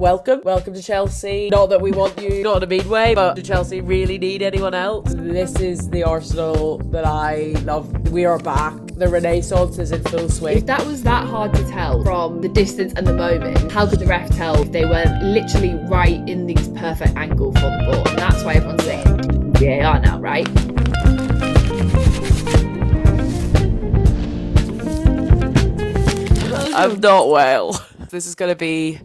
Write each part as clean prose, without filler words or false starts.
welcome to Chelsea. Not that we want you, not in a mean way, but do Chelsea really need anyone else? This is the Arsenal that I love. We are back. The Renaissance is in full swing. If that was that hard to tell from the distance and the moment, how could the ref tell if they were literally right in this perfect angle for the ball? And that's why everyone's saying VAR now, right? I'm not well. This is going to be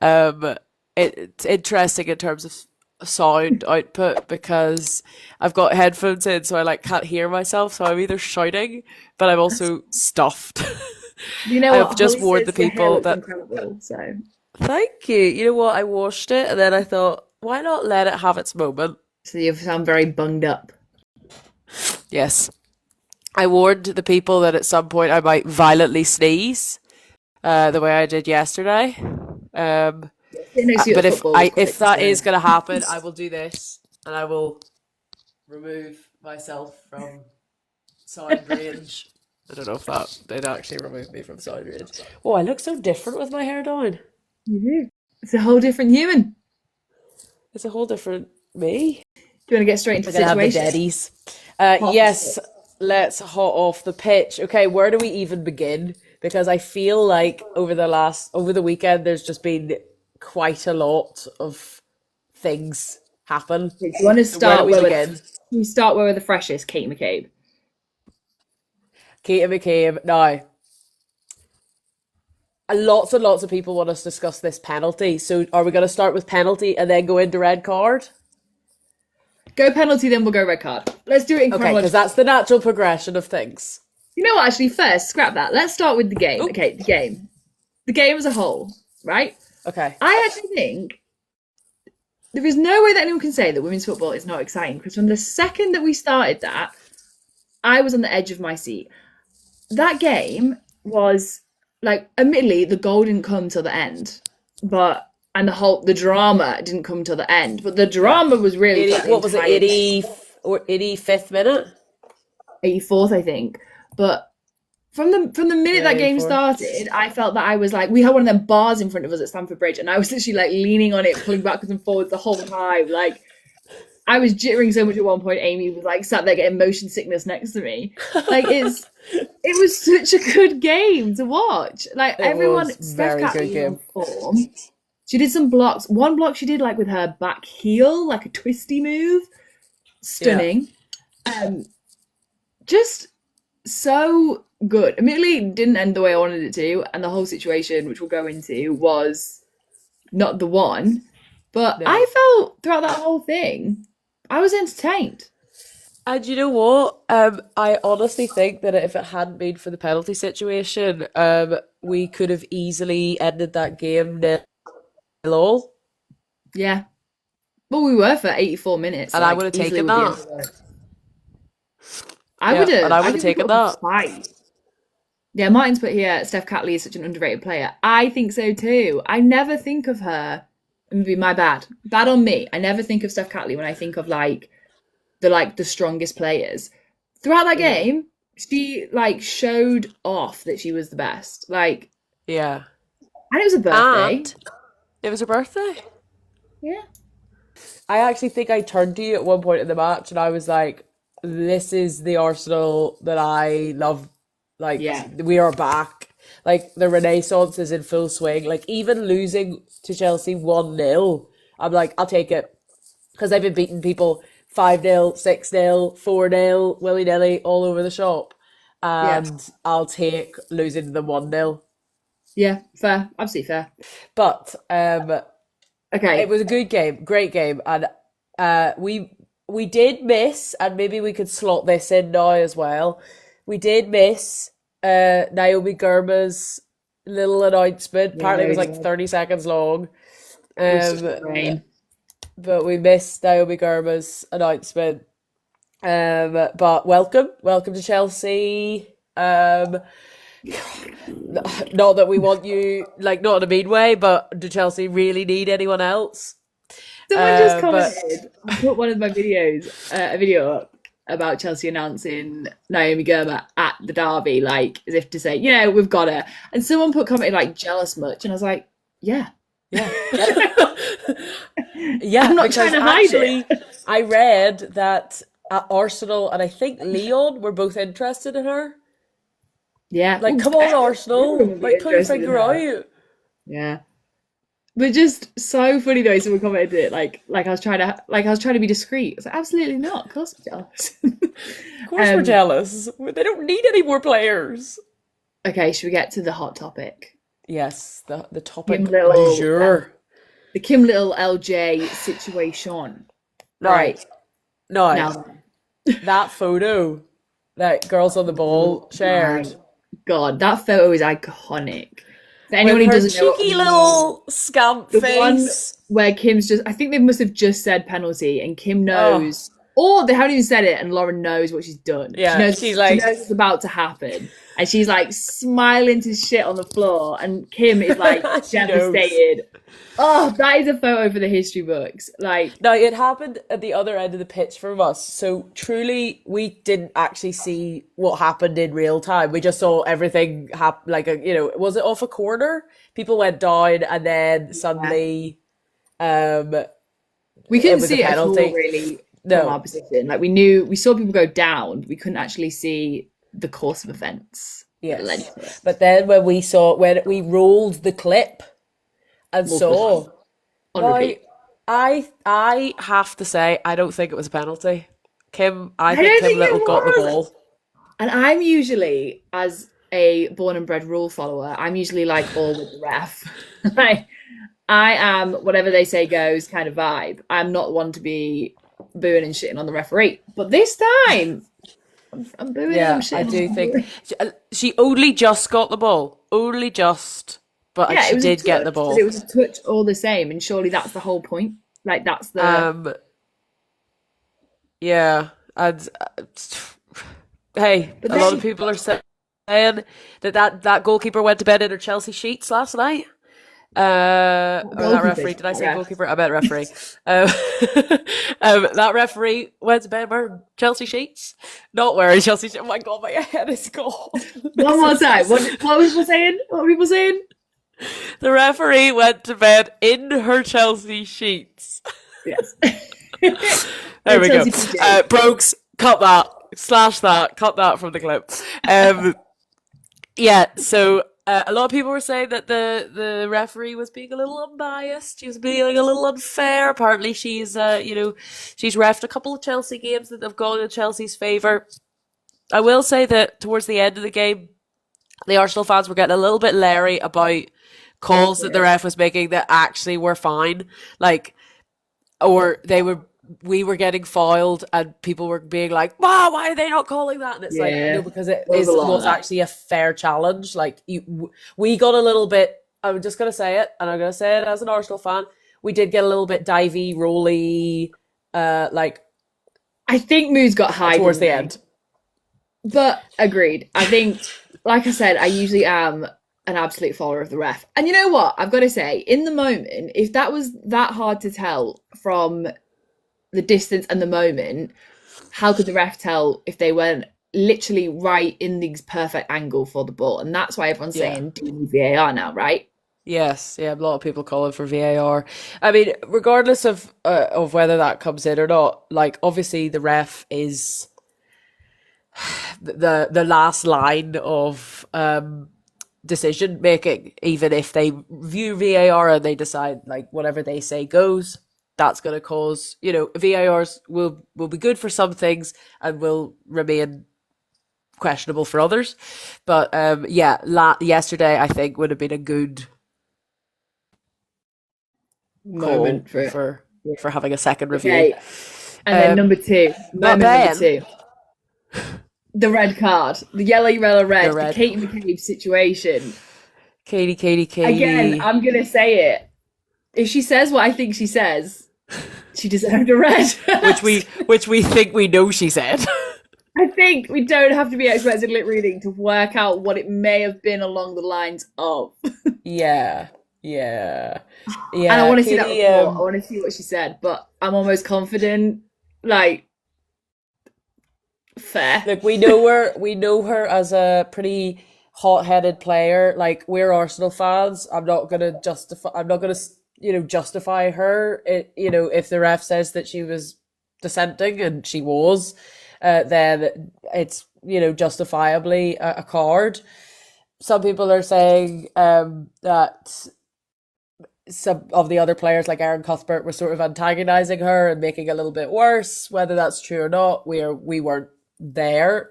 it's interesting in terms of sound output because I've got headphones in, so I can't hear myself. So I'm either shouting, but I'm also stuffed. You know what? I've just warned the people that. Incredible, so Thank you. You know what? I washed it, and then I thought, why not let it have its moment? So you sound very bunged up. Yes, I warned the people that at some point I might violently sneeze. The way I did yesterday. But if that is going to happen, I will do this and I will remove myself from sound range. I don't know if that did actually remove me from sound range. Oh, I look so different with my hair down. You do. It's a whole different human. It's a whole different me. Do you want to get straight into the situation? Have the daddies. Yes, let's hot off the pitch. Okay, where do we even begin? Because I feel like over the weekend, there's just been quite a lot of things happen. Do you want to start we start where we're the freshest, Kate McCabe. Kate McCabe. Now, lots and lots of people want us to discuss this penalty. So are we going to start with penalty and then go into red card? Go penalty, then we'll go red card. Let's do it in chronology. Okay, because that's the natural progression of things. You know what, actually, first, scrap that. Let's start with the game. Ooh. Okay, the game. The game as a whole, right? Okay. I actually think there is no way that anyone can say that women's football is not exciting, because from the second that we started that, I was on the edge of my seat. That game was, admittedly, the goal didn't come till the end, and the drama didn't come till the end, but the drama was really... What was it, 85th minute? 84th, I think. But from the minute that game started, I felt that I was we had one of them bars in front of us at Stamford Bridge, and I was literally leaning on it, pulling backwards and forwards the whole time. I was jittering so much at one point. Amy was sat there getting motion sickness next to me. It was such a good game to watch. Everyone, Steph Catley on form. She did some blocks. One block she did with her back heel, a twisty move. Stunning. Yeah. Just so good. Admittedly, it didn't end the way I wanted it to, and the whole situation, which we'll go into, was not the one. But no. I felt throughout that whole thing, I was entertained. And you know what? I honestly think that if it hadn't been for the penalty situation, we could have easily ended that game 0-0. Yeah. Well, we were for 84 minutes. And I would have taken that. I would have taken that. Yeah, Martin's put here, Steph Catley is such an underrated player. I think so too. I never think of her. Maybe my bad. Bad on me. I never think of Steph Catley when I think of the strongest players. Throughout that game, she showed off that she was the best. Yeah. And it was a birthday. And it was her birthday? Yeah. I actually think I turned to you at one point in the match and I was like, this is the Arsenal that I love. We are back. The Renaissance is in full swing. Even losing to Chelsea 1-0, I'm I'll take it. Because I've been beating people 5-0, 6-0, 4-0, willy-nilly, all over the shop. And I'll take losing to them 1-0. Yeah, fair. Absolutely fair. But, okay. It was a good game, great game. And we did miss, and maybe we could slot this in now as well. We did miss Naomi Girma's little announcement. Apparently it was 30 seconds long. But we missed Naomi Girma's announcement. But welcome to Chelsea. Not that we want you, not in a mean way, but do Chelsea really need anyone else? Someone just commented, I put one of my videos, a video up about Chelsea announcing Naomi Girma at the derby, as if to say, we've got her. And someone commented jealous much, and I was like, yeah, Yeah. Yeah, I'm not because trying to hide it. I read that Arsenal and I think Lyon were both interested in her. Yeah. Like, come on, Arsenal. Like, put your finger out. Yeah. But just so funny though, someone commented it like I was trying to be discreet. I was like, absolutely not. Of course I'm jealous. Of course we're jealous. They don't need any more players. Okay, should we get to the hot topic? Yes, the topic du jour. The Kim Little LJ situation. Right. No. That photo that Girls on the Ball shared. My God, that photo is iconic. For anyone who doesn't know, cheeky little scamp face. One where Kim's I think they must have just said penalty, and Kim knows, or they haven't even said it, and Lauren knows what she's done. Yeah, she knows it's about to happen, and she's like smiling to shit on the floor, and Kim is like devastated. Oh, that is a photo for the history books. Like, now it happened at the other end of the pitch from us, so truly we didn't actually see what happened in real time. We just saw everything happen. Like, was it off a corner? People went down, and then suddenly, we couldn't see it at all, really, from our position. Like, we saw people go down. We couldn't actually see the course of events. Yes, but then when we rolled the clip. And so, I have to say, I don't think it was a penalty. I think Kim Little got the ball. And I'm usually, as a born and bred rule follower, I'm usually like all with the ref. Like, I am whatever they say goes kind of vibe. I'm not one to be booing and shitting on the referee. But this time, I'm booing and shitting. I do think she only just got the ball. Only just. But she did get the ball. But it was a touch all the same, and surely that's the whole point. Like, that's the... yeah. And hey, a lot of people are saying that goalkeeper went to bed in her Chelsea sheets last night. Or that referee. Did I say goalkeeper? I meant referee. That referee went to bed in her Chelsea sheets. Not wearing Chelsea sheets. Oh my God, my head is gone. One more time. What were people saying? What were people saying? The referee went to bed in her Chelsea sheets. Yes. There we go. Brokes, cut that. Slash that. Cut that from the clip. Yeah, so a lot of people were saying that the referee was being a little unbiased. She was being a little unfair. Apparently she's she's reffed a couple of Chelsea games that have gone in Chelsea's favour. I will say that towards the end of the game, the Arsenal fans were getting a little bit leery about calls that the ref was making that actually were fine. Like, or we were getting fouled and people were being like, wow, why are they not calling that? And it's like, no, because it was actually a fair challenge. Like, we got a little bit, I'm just going to say it, and I'm going to say it as an Arsenal fan, we did get a little bit divey, rolly, like... I think moods got high towards the end. But, agreed. I think, like I said, I usually am an absolute follower of the ref. And you know what? I've got to say, in the moment, if that was that hard to tell from the distance and the moment, how could the ref tell if they weren't literally right in the perfect angle for the ball? And that's why everyone's saying do you need VAR now, right? Yes, a lot of people calling for VAR. I mean, regardless of whether that comes in or not, like, obviously the ref is the last line of decision making. Even if they view VAR and they decide like whatever they say goes, that's going to cause, VARs will be good for some things and will remain questionable for others. But yesterday I think would have been a good moment for having a second review. Okay. And then number two, the red card, the yellow red, the Katie McCabe situation. Katie. Again, I'm going to say it. If she says what I think she says, she deserved a red. which we think we know she said. I think we don't have to be experts in lip reading to work out what it may have been along the lines of. Yeah. And I want to see that report. I want to see what she said, but I'm almost confident. Like, fair. Look, we know her as a pretty hot-headed player. Like, we're Arsenal fans. I'm not gonna justify her. If the ref says that she was dissenting, and she was, then it's, justifiably a card. Some people are saying that some of the other players, like Aaron Cuthbert, were sort of antagonising her and making it a little bit worse. Whether that's true or not, we weren't there,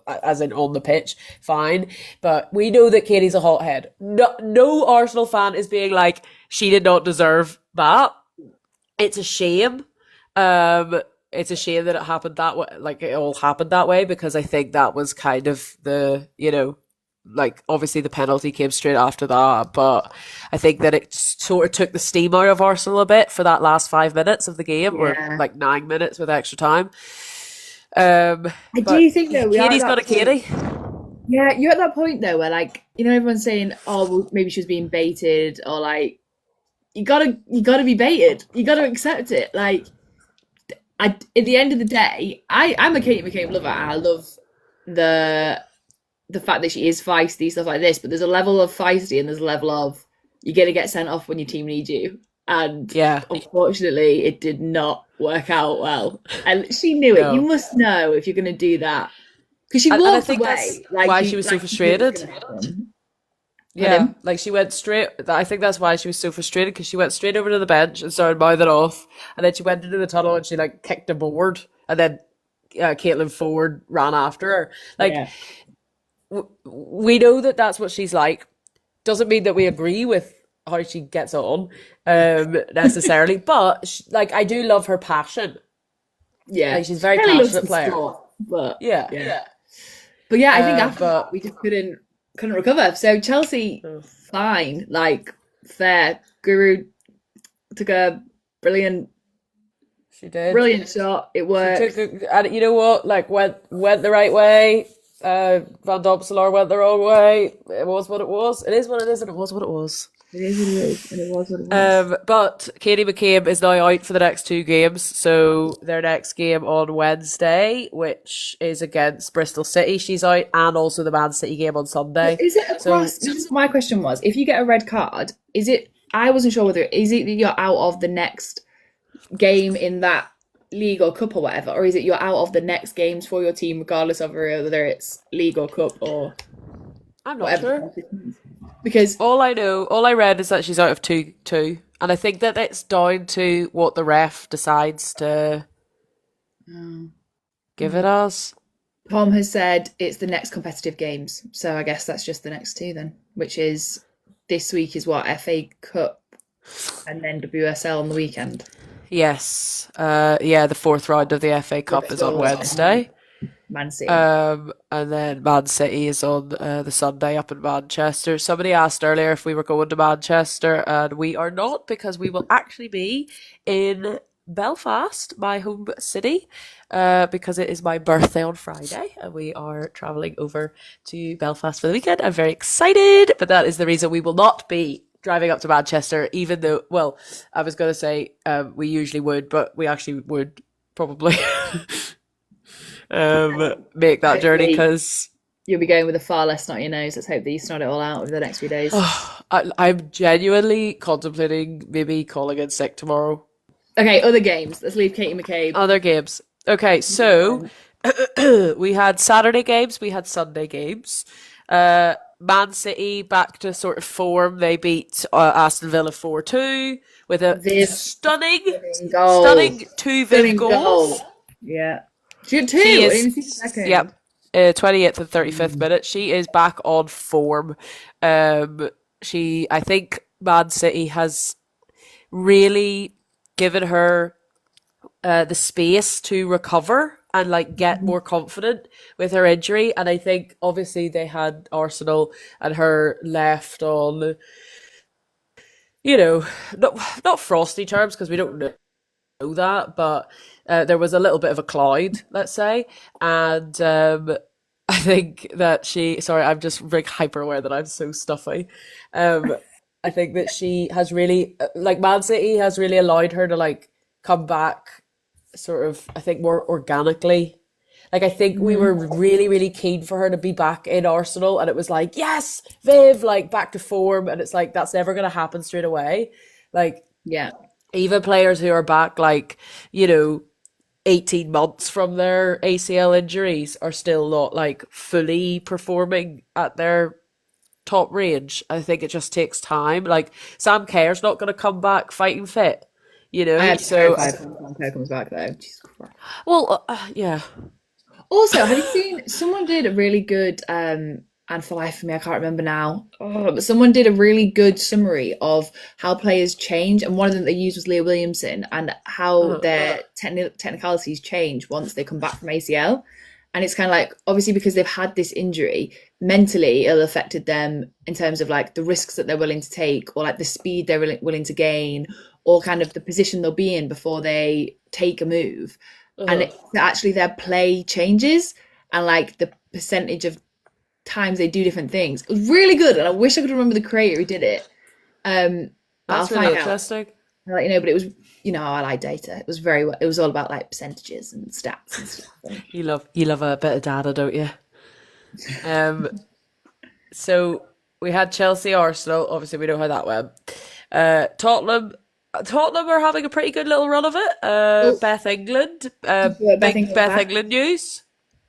as in on the pitch, fine. But we know that Katie's a hothead. No Arsenal fan is being like, she did not deserve that. It's a shame. It's a shame that it happened that way. Like, it all happened that way, because I think that was kind of the, obviously the penalty came straight after that, but I think that it sort of took the steam out of Arsenal a bit for that last 5 minutes of the game, or like 9 minutes with extra time. I do think though, Katie's got a Katie. Yeah, you're at that point though where, like, everyone's saying, oh, well, maybe she was being baited, or like, you gotta be baited. You gotta accept it. Like, at the end of the day, I'm a Katie McCabe lover. I love the fact that she is feisty, stuff like this, but there's a level of feisty and there's a level of you're going to get sent off when your team needs you. And unfortunately, it did not work out well. And she knew it. You must know if you're going to do that. Because she walked away. That's why she was so frustrated. Yeah, like she went straight. I think that's why she was so frustrated, because she went straight over to the bench and started mouthing off, and then she went into the tunnel and she like kicked a board, and then Caitlin Ford ran after her. Like, we know that that's what she's like. Doesn't mean that we agree with how she gets on necessarily, but I do love her passion. Yeah, like, she's a very passionate player. But yeah. But yeah, I think after that we just couldn't recover. So Chelsea, fine, like, fair. Guru took a brilliant shot. It worked. And you know what? Like, went the right way. Van Domselaar went the wrong way. It was what it was. It is what it is, and it was what it was. It is what it is, and it was what it was. But Katie McCabe is now out for the next 2 games. So their next game on Wednesday, which is against Bristol City, she's out, and also the Man City game on Sunday. Is it across? This is my question was: if you get a red card, is it? I wasn't sure whether is it that you're out of the next game in that league or cup or whatever, or is it you're out of the next games for your team regardless of whether it's league or cup or I'm not sure, because all I read is that she's out of two, and I think that it's down to what the ref decides to give it as. Tom has said it's the next competitive games, so I guess that's just the next 2 then, which is this week is what, FA Cup and then WSL on the weekend. Yes. The 4th round of the FA Cup is on Wednesday. Man City. And then Man City is on the Sunday up in Manchester. Somebody asked earlier if we were going to Manchester, and we are not, because we will actually be in Belfast, my home city, because it is my birthday on Friday, and we are travelling over to Belfast for the weekend. I'm very excited, but that is the reason we will not be driving up to Manchester, even though, well, I was going to say we usually would, but we actually would probably make that journey, because you'll be going with a far less snotty nose. Let's hope that you snot it all out over the next few days. I'm genuinely contemplating maybe calling in sick tomorrow. Okay, other games. Let's leave Katie McCabe. Other games. Okay, so we had Saturday games, we had Sunday games. Man City back to sort of form. They beat Aston Villa 4-2 with a stunning 2 Viv goals. Yeah. She had 2. Yep. 28th and 35th minute. She is back on form. I think Man City has really given her the space to recover and like get more confident with her injury. And I think obviously they had Arsenal and her left on, not frosty terms, because we don't know that, but there was a little bit of a cloud, let's say. And I think that I'm just hyper aware that I'm so stuffy. I think that she has really, Man City has really allowed her to come back sort of, I think, more organically. I think we were really, really keen for her to be back in Arsenal, and it was yes, Viv, back to form, and it's that's never going to happen straight away. Like, Yeah. even players who are back, like, 18 months from their ACL injuries are still not like fully performing at their top range. I think it just takes time. Like, Sam Kerr's not going to come back fighting fit, I am So, terrified when Sam Kerr comes back, though. Jesus Christ. well, yeah. Also, have you seen someone did a really good and for life of me I can't remember now, but someone did a really good summary of how players change, and one of them they used was Leah Williamson, and how their technicalities change once they come back from ACL. And it's kind of like, obviously because they've had this injury, mentally it'll affected them in terms of like the risks that they're willing to take, or like the speed they're willing to gain, or kind of the position they'll be in before they take a move. And actually their play changes, and like the percentage of times they do different things. It was really good, and I wish I could remember the creator who did it. That's really interesting. I'll let you know, but it was, I like data. It was all about like percentages and stats and stuff. You love a bit of data, don't you? So we had Chelsea, Arsenal. Obviously, we know how that went. Tottenham are having a pretty good little run of it. Beth England, big Beth England news.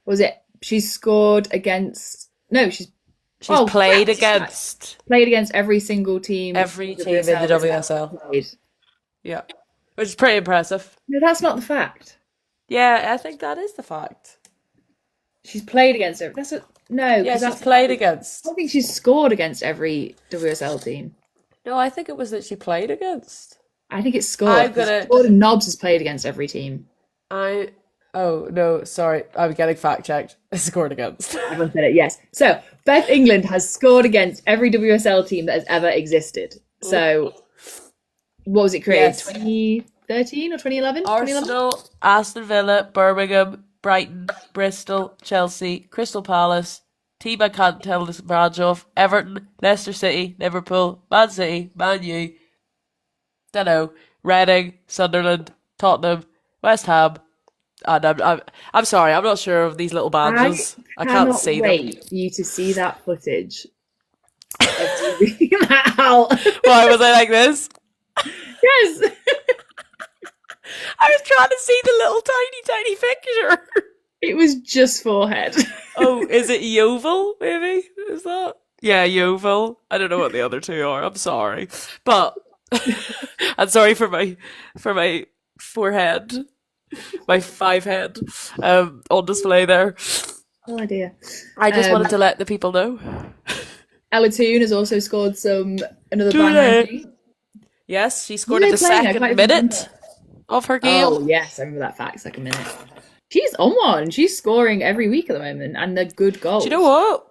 Was it? She's scored against. No, she's played against every single team. Every team in the WSL. Yeah, which is pretty impressive. No, that's not the fact. Yeah, I think that is the fact. She's played against her. She's played against. I don't think she's scored against every WSL team. No, I think it was that she played against. I think it's scored. Gordon Nobbs has played against every team. Oh, no, sorry. I'm getting fact checked. Scored against. Everyone said it, yes. So, Beth England has scored against every WSL team that has ever existed. So, what was it created? Yes. 2013 or 2011? Arsenal, Aston Villa, Birmingham, Brighton, Bristol, Chelsea, Crystal Palace, team I can't tell this branch of, Everton, Leicester City, Liverpool, Man City, Man U, Reading, Sunderland, Tottenham, West Ham. And I'm sorry, I'm not sure of these little badges. I can't see them. I cannot wait for you to see that footage of you reading that out. Why was I like this? Yes. I was trying to see the little tiny picture. It was just forehead. Oh, is it Yeovil, maybe? Is that? Yeah, Yeovil. I don't know what the other two are. I'm sorry. But I'm sorry for my forehead. My 5 head on display there. Oh dear. I just wanted to let the people know. Ella Toone has also scored another bang. Yes, she scored in the second minute of her game. Oh yes, I remember that fact. Second minute. She's on one. She's scoring every week at the moment, and they're good goals. Do you know what?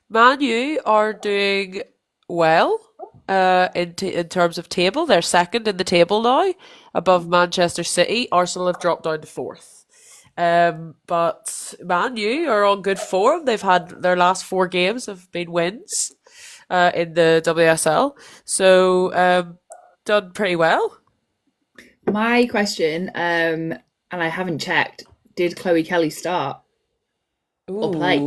Man U are doing well in terms of table. They're second in the table now, above Manchester City. Arsenal have dropped down to 4th. But Man U are on good form. They've had their last 4 games have been wins in the WSL. So done pretty well. My question, and I haven't checked, did Chloe Kelly start or play?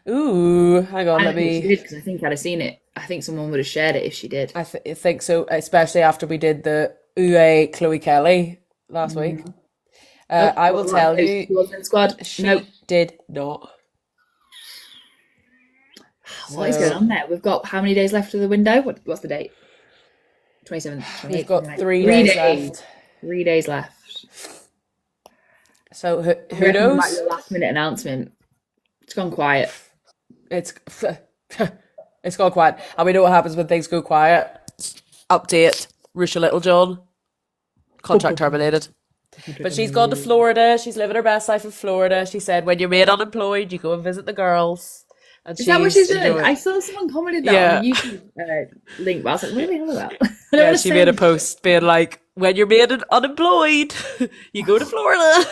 Ooh, hang on, let me... She did, because I think I'd have seen it. I think someone would have shared it if she did. I think so, especially after we did the UA Chloe Kelly last week. I will tell you, she wasn't in the squad. She did not. What is going on there? We've got how many days left of the window? What's the date? 27th, 28th. We've got 3 days left. 3 days left. So who knows? Like the last minute announcement. It's gone quiet. It's gone quiet. And we know what happens when things go quiet. Update. Ruesha Littlejohn. Contract terminated. But she's gone to Florida. She's living her best life in Florida. She said, when you're made unemployed, you go and visit the girls. And is that what she's doing? I saw someone commented that on the YouTube link. But I was like, what are they on about? Yeah, she made a post being like, when you're made unemployed, you go to Florida.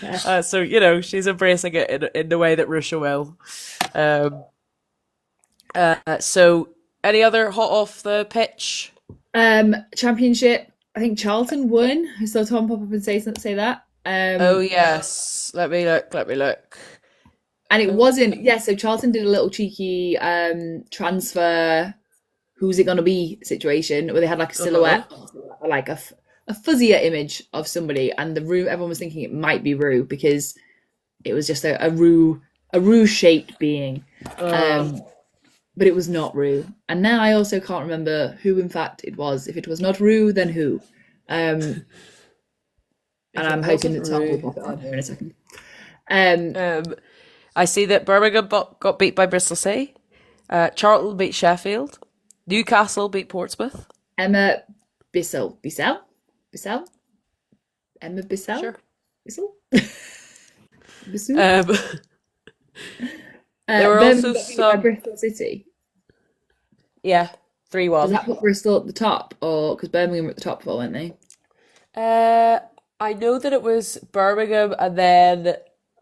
Yeah. So, she's embracing it in the way that Ruesha will. So, any other hot off the pitch? Championship. I think Charlton won. I saw Tom pop up and say that. Oh, yes. Let me look. And it wasn't... Yeah, so Charlton did a little cheeky transfer... who's it going to be situation where they had like a silhouette, like a fuzzier image of somebody, and everyone was thinking it might be Rue because it was just a Rue shaped being. But it was not Rue. And now I also can't remember who in fact it was. If it was not Rue, then who? And I'm hoping that Tom will pop it on here in a second. I see that Birmingham got beat by Bristol City. Charlton beat Sheffield. Newcastle beat Portsmouth. Emma Bissell. Emma Bissell? Sure. Bissell? There were also some... Bristol City. Yeah, 3-1. Does that put Bristol at the top? Or because Birmingham were at the top before, weren't they? I know that it was Birmingham and then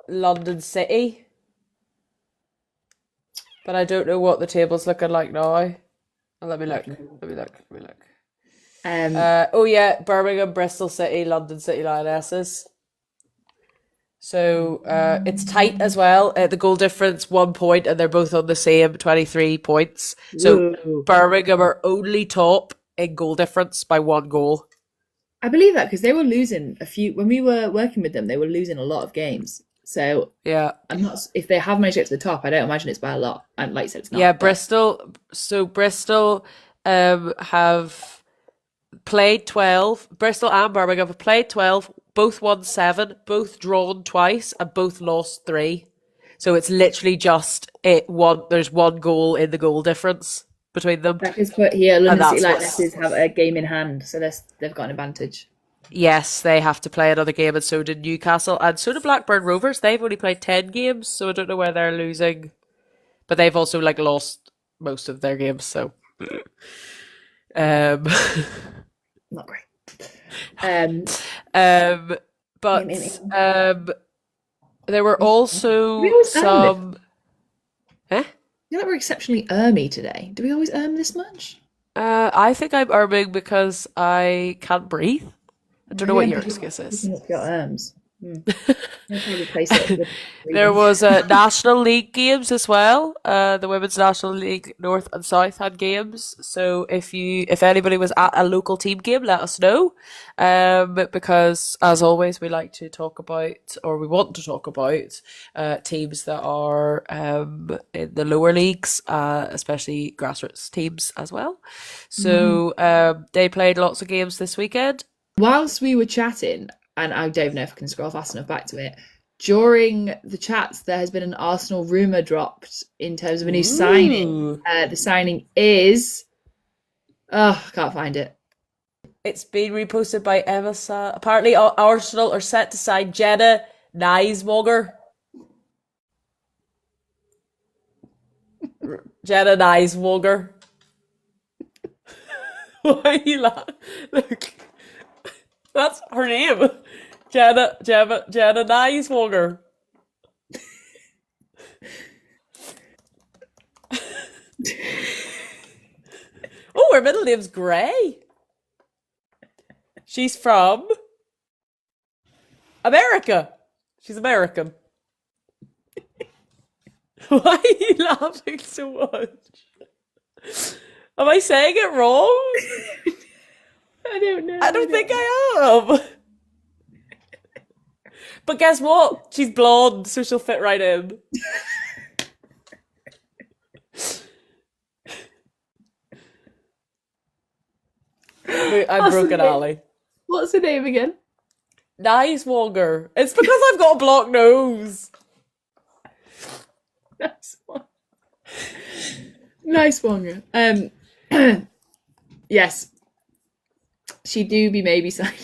London City. But I don't know what the table's looking like now. Let me look. Oh yeah, Birmingham, Bristol City, London City Lionesses. So it's tight as well. The goal difference 1 point, and they're both on the same 23 points. So Birmingham are only top in goal difference by 1 goal. I believe that because they were losing a few when we were working with them. They were losing a lot of games. So yeah, I'm not. If they have managed to get to the top, I don't imagine it's by a lot. And like you said, it's not. Yeah, Bristol. So Bristol have played 12. Bristol and Birmingham have played 12. Both won 7, both drawn twice, and both lost 3. So it's literally just there's 1 goal in the goal difference between them. That is put here. London City Lionesses have a game in hand, so they've got an advantage. Yes, they have to play another game, and so did Newcastle, and so did Blackburn Rovers. They've only played 10 games, so I don't know where they're losing, but they've also lost most of their games. So, not great. But there were also some. I feel like we're exceptionally ermy today. Do we always erm this much? I think I'm erming because I can't breathe. I don't know what your excuse is. Your erms. There was National League games as well. The Women's National League North and South had games. So if anybody was at a local team game, let us know. Because as always, we want to talk about teams that are in the lower leagues, especially grassroots teams as well. So they played lots of games this weekend. Whilst we were chatting, and I don't know if I can scroll fast enough back to it, during the chats, there has been an Arsenal rumour dropped in terms of a new signing. The signing is... I can't find it. It's been reposted by Emma. Apparently, Arsenal are set to sign Jenna Nighswonger. Jenna Nighswonger. Why are you laughing? Look. That's her name. Jenna Nighswonger. Oh, her middle name's Gray. She's from America. She's American. Why are you laughing so much? Am I saying it wrong? I don't know. I don't think I am. But guess what? She's blonde, so she'll fit right in. I'm broken, Ali. What's the name again? Nighswonger. It's because I've got a blocked nose. Nighswonger. Yes. She do be maybe signing.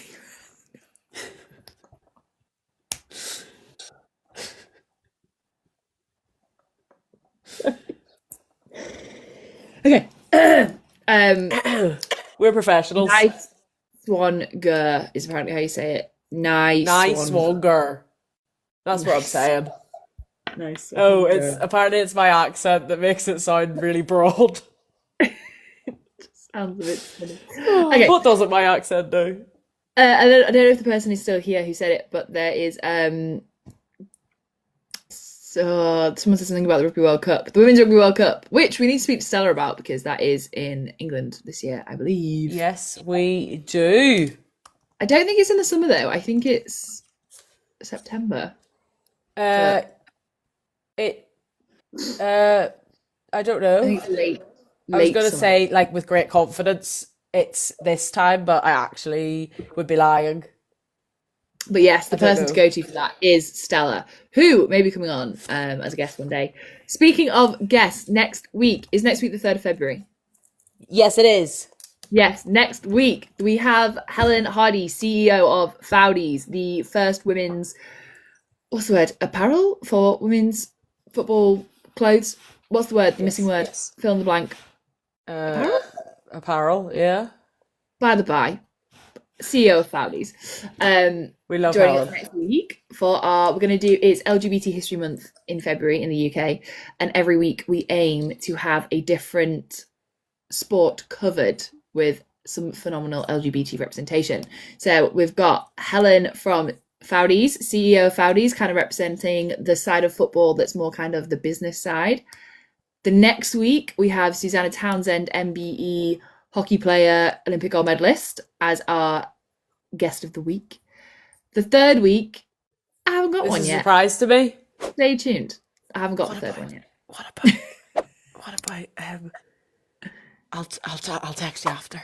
Okay. We're professionals. Nighswonger is apparently how you say it. Nighswonger. That's what I'm saying. Nice. Oh, it's my accent that makes it sound really broad. Sounds a bit funny. Okay. What doesn't my accent do? I don't know if the person is still here who said it, but there is So someone said something about the Rugby World Cup, the Women's Rugby World Cup, which we need to speak to Stella about because that is in England this year, I believe. Yes, we do. I don't think it's in the summer though. I think it's September. I don't know. I think it's late. I was going to summer. say, like, with great confidence, it's this time, but I actually would be lying. But yes, the I don't person to know. go to for that is Stella, who may be coming on as a guest one day. Speaking of guests, next week the 3rd of February. Yes, it is. Yes, next week we have Helen Hardy, CEO of Foudy's, the first women's, what's the word, apparel for women's football clothes. What's the word? The missing word. Yes. Fill in the blank. Apparel, yeah. By the by, CEO of Foudy's. We love Joining Helen. us next week for we're going to do, it's LGBT History Month in February in the UK, and every week we aim to have a different sport covered with some phenomenal LGBT representation. So we've got Helen from Foudy's, CEO of Foudy's, kind of representing the side of football that's more kind of the business side. The next week we have Susanna Townsend, MBE hockey player, Olympic gold medalist, as our guest of the week. The third week, I haven't got one This is a yet. surprise to me. Stay tuned. I haven't got the third one yet. What about I'll text you after.